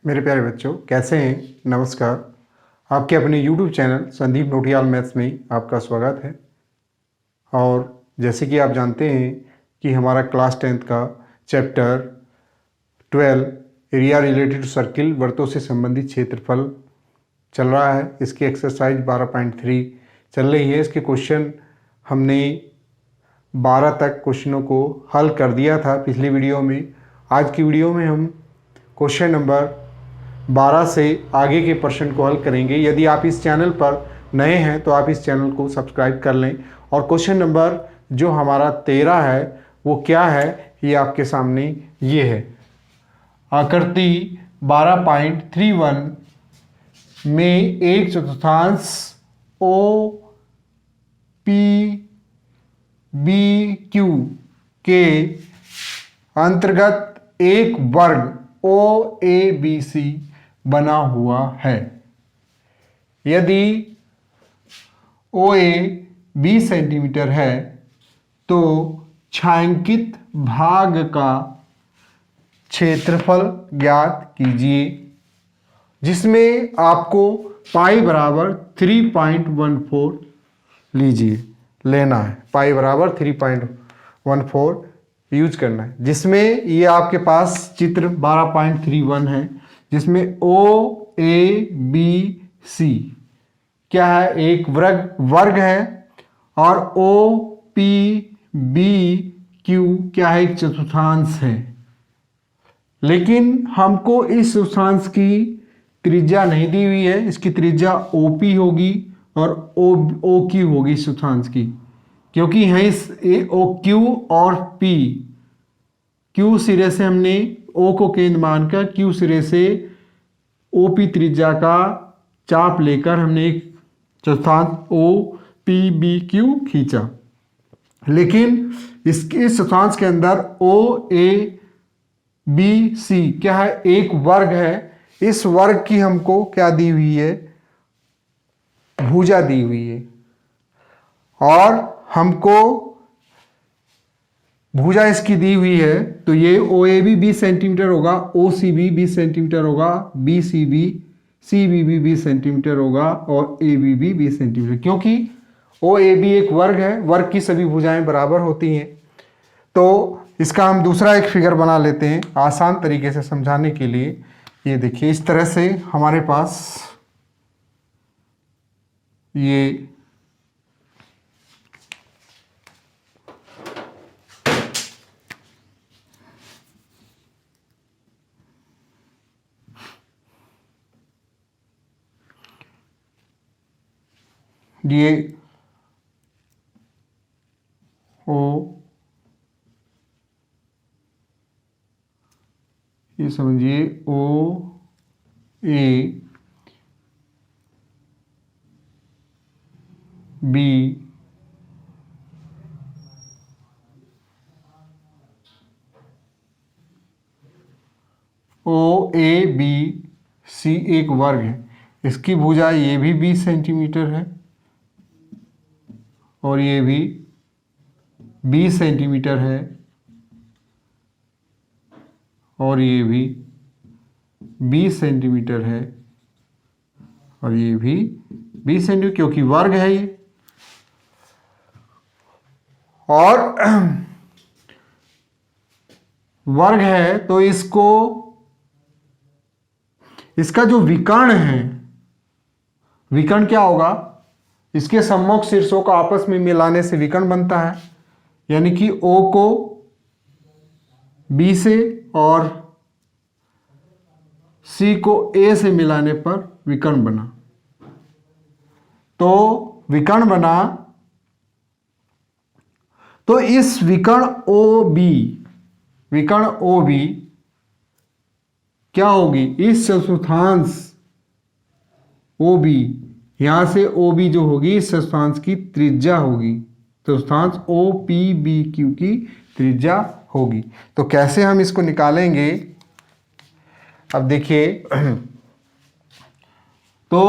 मेरे प्यारे बच्चों, कैसे हैं? नमस्कार। आपके अपने YouTube channel Sandeep Notiyal maths में आपका स्वागत है। और जैसे कि आप जानते हैं कि हमारा क्लास 10th का chapter 12 area related to circle, वर्तों से संबंधित क्षेत्रफल चल रहा है। इसकी एक्सरसाइज 12.3 चल रही है। इसके क्वेश्चन हमने 12 तक क्वेश्चनों को हल कर दिया था पिछली वीडियो में। आज की वीडियो में हम क्वेश्चन नंबर 12 से आगे के प्रश्न को हल करेंगे। यदि आप इस चैनल पर नए हैं तो आप इस चैनल को सब्सक्राइब कर लें। और क्वेश्चन नंबर जो हमारा 13 है वो क्या है, ये आपके सामने ये है। आकृति 12.31 में एक चतुर्थांश ओ पी बी क्यू के अंतर्गत एक वर्ग ओ ए बी सी बना हुआ है। यदि ओ ए 20 सेंटीमीटर है तो छायांकित भाग का क्षेत्रफल ज्ञात कीजिए, जिसमें आपको पाई बराबर 3.14 लेना है। पाई बराबर 3.14 यूज करना है, जिसमें ये आपके पास चित्र 12.31 है, जिसमें ओ ए बी सी क्या है, एक वर्ग है, और ओ पी बी क्यू क्या है, एक चतुर्थांश है। लेकिन हमको इस चतुर्थांश की त्रिज्या नहीं दी हुई है। इसकी त्रिज्या ओ पी होगी और ओ क्यू होगी इस चतुर्थांश की, क्योंकि यहीं ओ क्यू और पी, क्यू सिरे से हमने ओ को केंद्र मानकर क्यू सिरे से ओ पी त्रिज्या का चाप लेकर हमने एक चतुर्थांश ओ पी बी क्यू खींचा। लेकिन इस चतुर्थांश के अंदर ओ ए बी सी क्या है, एक वर्ग है। इस वर्ग की हमको क्या दी हुई है, भुजा दी हुई है, और हमको भुजा इसकी दी हुई है। तो ये ओ ए बी 20 सेंटीमीटर होगा, ओ सी बी 20 सेंटीमीटर होगा, बी सी बी 20 सेंटीमीटर होगा, और ए बी भी 20 सेंटीमीटर, क्योंकि ओ ए बी एक वर्ग है। वर्ग की सभी भुजाएं बराबर होती हैं। तो इसका हम दूसरा एक फिगर बना लेते हैं आसान तरीके से समझाने के लिए। ये देखिए, इस तरह से हमारे पास ये ओ, ये समझिए ओ A B O A B C एक वर्ग है। इसकी भुजा ये भी 20 सेंटीमीटर है और ये भी 20 सेंटीमीटर है, और ये भी 20 सेंटीमीटर है, और ये भी 20 सेंटीमीटर, क्योंकि वर्ग है ये। और वर्ग है तो इसका जो विकर्ण है, विकर्ण क्या होगा, इसके सम्मुख शीर्षों को आपस में मिलाने से विकर्ण बनता है। यानी कि O को B से और C को A से मिलाने पर विकर्ण बना। तो विकर्ण बना, तो इस विकर्ण OB क्या होगी, इस चतुर्थांश OB, यहां से OB जो होगी इस चतुर्थांश की त्रिज्या होगी, चतुर्थांश OPBQ की त्रिज्या होगी। तो कैसे हम इसको निकालेंगे, अब देखिए। तो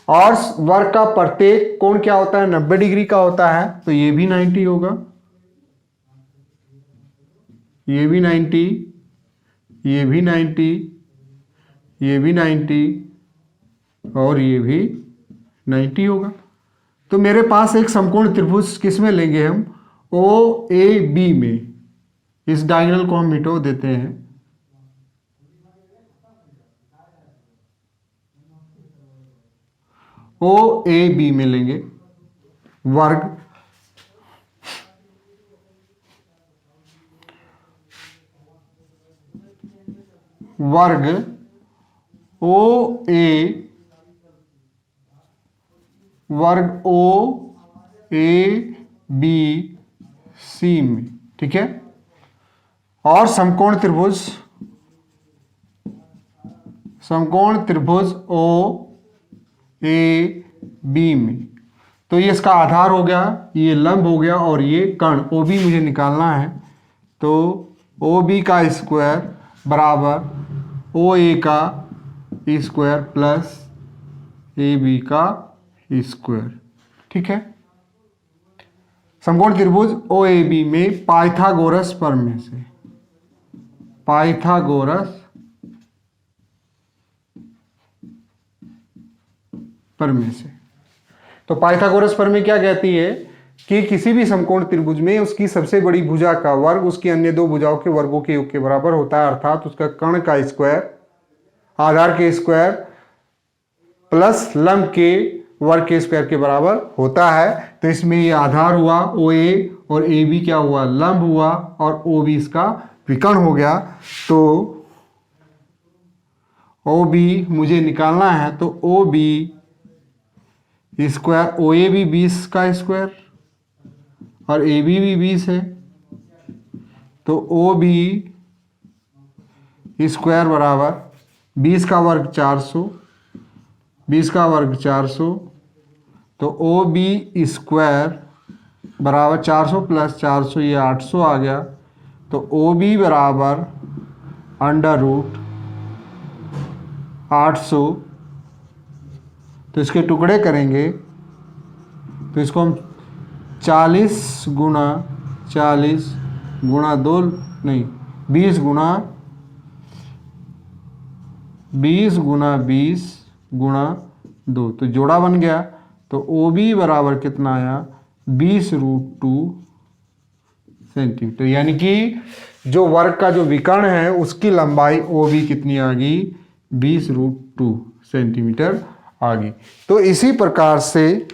और वर्ग का प्रत्येक कोण क्या होता है, 90 डिग्री का होता है। तो ये भी 90 होगा, ये भी 90, ये भी 90, ये भी 90 और ये भी 90 होगा। तो मेरे पास एक समकोण त्रिभुज किस में लेंगे हम, ओ ए बी में। इस डायगोनल को हम मिटो देते हैं। ओ ए बी में लेंगे वर्ग ओ ए वर्ग ओ ए बी सी में, ठीक है। और समकोण त्रिभुज ओ ए बी में, तो ये इसका आधार हो गया, ये लंब हो गया और ये कर्ण ओ बी मुझे निकालना है। तो ओ बी का स्क्वायर बराबर ओ ए का स्क्वायर प्लस ए बी का स्क्वायर, ठीक है। समकोण त्रिभुज ओ ए बी में पाइथागोरस प्रमेय से, पाइथागोरस प्रमेय से, तो पाइथागोरस प्रमेय क्या कहती है कि किसी भी समकोण त्रिभुज में उसकी सबसे बड़ी भुजा का वर्ग उसकी अन्य दो भुजाओं के वर्गों के योग के बराबर होता है, अर्थात उसका कर्ण का स्क्वायर आधार के स्क्वायर प्लस लंब के वर्ग के स्क्वायर के बराबर होता है। तो इसमें ये आधार हुआ ओ ए और ए बी क्या हुआ, लंब हुआ, और ओ बी इसका विकर्ण हो गया। तो ओ बी मुझे निकालना है, तो ओ बी स्क्वायर, ओ ए भी 20 का स्क्वायर और ए बी भी 20 है, तो ओ बी स्क्वायर बराबर 20 का वर्ग 400, 20 का वर्ग 400, तो ओ बी स्क्वायर बराबर 400 प्लस 400 ये 800 आ गया। तो ओ बी बराबर अंडर रूट 800, तो इसके टुकड़े करेंगे तो इसको हम 40 गुना 2 नहीं 20 गुना 2, तो जोड़ा बन गया। तो ओ बी बराबर कितना आया, 20√2 सेंटीमीटर, यानी कि जो वर्ग का जो विकर्ण है उसकी लंबाई ओ बी कितनी आ गई, 20√2 सेंटीमीटर आ गई। तो इसी प्रकार से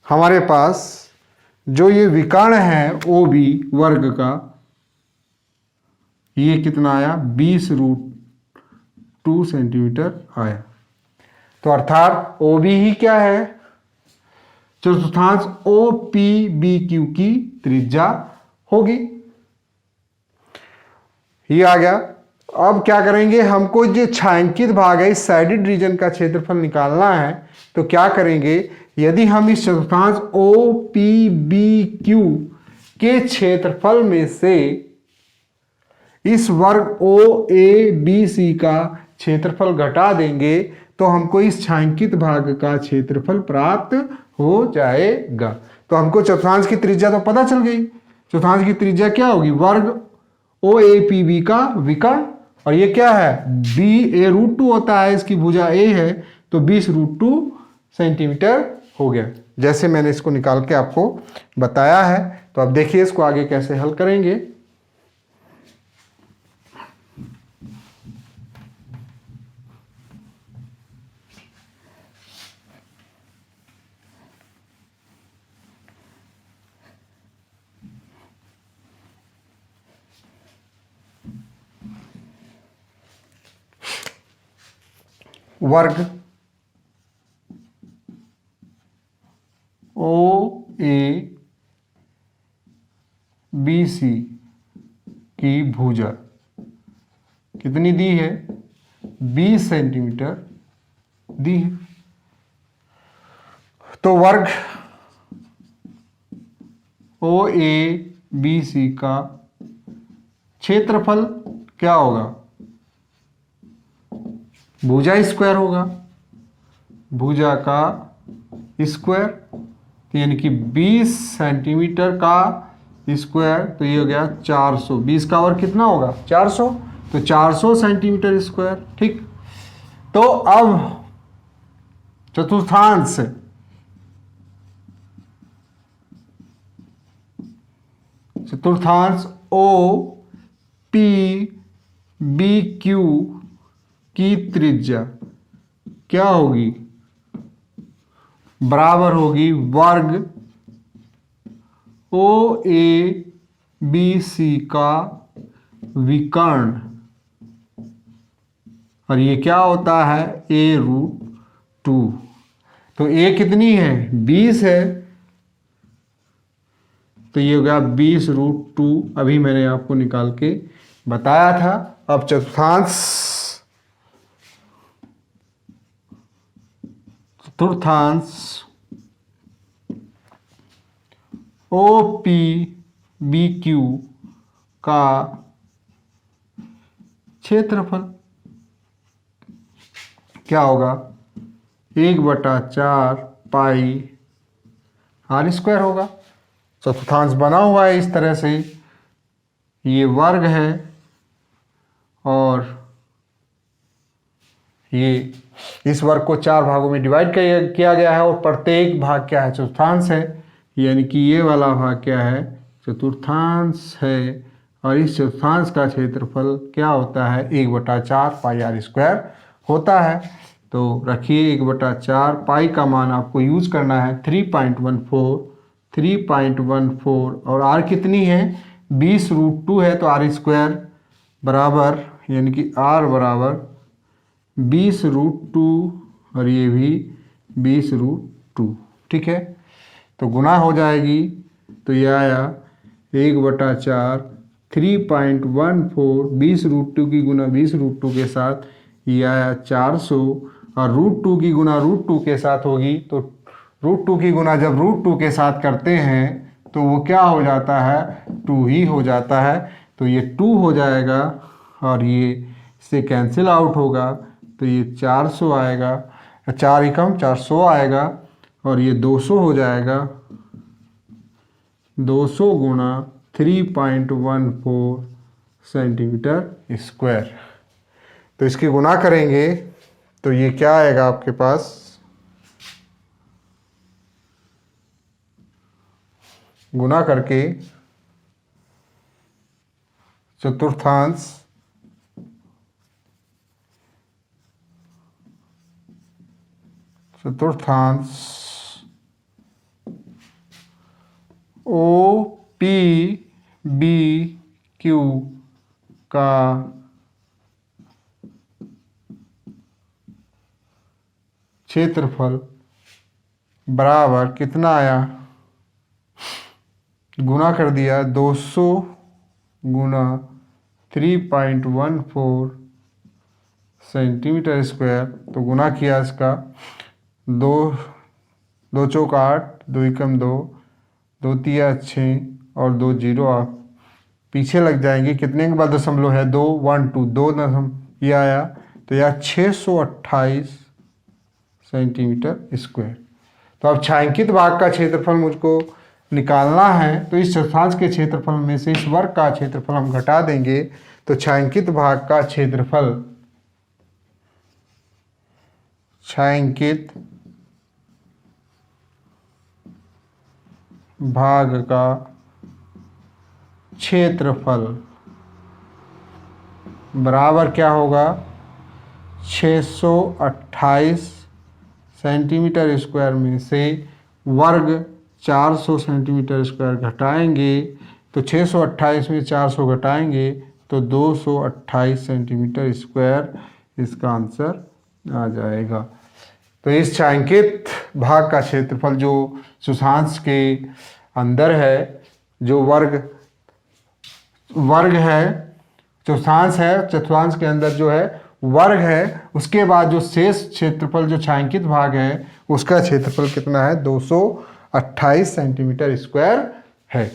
हमारे पास जो ये विकर्ण है ओ बी वर्ग का, ये कितना आया, 20√2 सेंटीमीटर आया। तो अर्थात ओ बी ही क्या है, चतुर्थांश ओ पी बी क्यू की त्रिज्या होगी। ये आ गया। अब क्या करेंगे, हमको जो छायांकित भाग है इस साइडेड रीजन का क्षेत्रफल निकालना है। तो क्या करेंगे, यदि हम इस चतुर्थांश ओ पी बी क्यू के क्षेत्रफल में से इस वर्ग ओ ए बी सी का क्षेत्रफल घटा देंगे तो हमको इस छायांकित भाग का क्षेत्रफल प्राप्त हो जाएगा। तो हमको चतुर्थांश की त्रिज्या तो पता चल गई। चतुर्थांश की त्रिज्या क्या होगी, वर्ग ओ ए पी बी का विकर्ण, और ये क्या है, बी ए √2 होता है, इसकी भुजा ए है, तो 20√2 सेंटीमीटर हो गया, जैसे मैंने इसको निकाल के आपको बताया है। तो अब देखिए इसको आगे कैसे हल करेंगे। वर्ग ओ ए बी सी की भुजा कितनी दी है, 20 सेंटीमीटर दी है। तो वर्ग ओ ए बी सी का क्षेत्रफल क्या होगा, भुजा स्क्वायर होगा, भुजा का स्क्वायर, तो यानी कि 20 सेंटीमीटर का स्क्वायर, तो ये हो गया 400, 20 का वर्ग कितना होगा 400, तो 400 सेंटीमीटर स्क्वायर। ठीक, तो अब चतुर्थांश ओ पी बी क्यू की त्रिज्या क्या होगी, बराबर होगी वर्ग ओ ए बी सी का विकर्ण, और ये क्या होता है a√2। तो a कितनी है 20 है, तो ये हो गया 20√2। अभी मैंने आपको निकाल के बताया था। अब चतुर्थांश ओ पी बी क्यू का क्षेत्रफल क्या होगा, 1/4 पाई आर स्क्वायर होगा। चतुर्थांश बना हुआ है इस तरह से, ये वर्ग है और ये इस वर्ग को 4 भागों में डिवाइड किया गया है, और प्रत्येक भाग क्या है, चतुर्थांश है। यानी कि ये वाला भाग क्या है, चतुर्थांश है, और इस चतुर्थांश का क्षेत्रफल क्या होता है 1/4 पाई आर स्क्वायर होता है। तो रखिए 1/4 पाई का मान आपको यूज करना है 3.14 और आर कितनी है 20√2 है, तो आर स्क्वायर बराबर यानी कि आर बराबर 20√2 और ये भी 20√2। ठीक है, तो गुना हो जाएगी, तो ये आया 1/4 3.14 20√2 की गुना 20√2 के साथ ये आया 400, और √2 की गुना √2 के साथ होगी, तो √2 की गुना जब √2 के साथ करते हैं तो वो क्या हो जाता है 2 ही हो जाता है। तो ये 2 हो जाएगा और ये इससे कैंसिल आउट होगा, तो ये 400 आएगा, 4 एकम 400 आएगा, और ये 200 हो जाएगा, 200 गुना 3.14 सेंटीमीटर स्क्वायर। तो इसकी गुना करेंगे तो ये क्या आएगा आपके पास, गुना करके चतुर्थांश ओ पी बी क्यू का क्षेत्रफल बराबर कितना आया, गुना कर दिया 200 गुना 3.14 सेंटीमीटर स्क्वायर, तो गुना किया इसका 2 चौक 8 2 एकम 2 2 तिया 6 और 2 जीरो आप पीछे लग जाएंगे, कितने के बाद दशमलव है 2 1 2 2 दशम ये आया, तो यह 628 सेंटीमीटर स्क्वायर। तो अब छायांकित भाग का क्षेत्रफल मुझको निकालना है, तो इस चतुर्थांश के क्षेत्रफल में से इस वर्ग का क्षेत्रफल हम घटा देंगे, तो छायांकित भाग का क्षेत्रफल, छायांकित भाग का क्षेत्रफल बराबर क्या होगा 628 सेंटीमीटर स्क्वायर में से वर्ग 400 सेंटीमीटर स्क्वायर घटाएंगे, तो 628 में 400 घटाएंगे तो 228 सेंटीमीटर स्क्वायर इसका आंसर आ जाएगा। तो इस छायांकित भाग का क्षेत्रफल जो चतुर्थांश के अंदर है, जो वर्ग है, चतुर्थांश है, चतुर्थांश के अंदर जो है वर्ग है, उसके बाद जो शेष क्षेत्रफल जो छायांकित भाग है उसका क्षेत्रफल कितना है 228 सेंटीमीटर स्क्वायर है।